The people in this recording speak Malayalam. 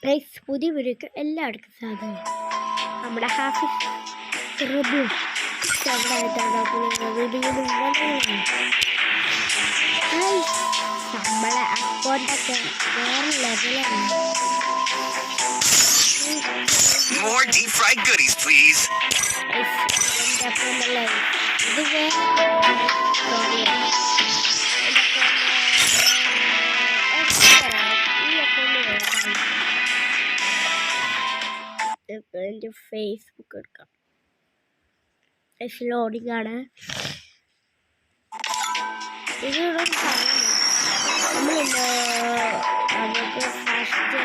ഗൈസ് പുതിയ വീഡിയോക്ക് എല്ലാവർക്കും സ്വാഗതം. നമ്മുടെ ഹാഫിസ് റബു നമ്മളെ അക്കൗണ്ടൊക്കെ വേറെ ലെവലാണ്. More deep fried goodies, please. ഇത് വേറെ എൻ്റെ ഫേസ്ബുക്ക് എടുക്കാം. ലോഡിംഗ് ആണ്. ഇതിവിടെ നമ്മളിന്ന് നമുക്ക് ഫസ്റ്റ്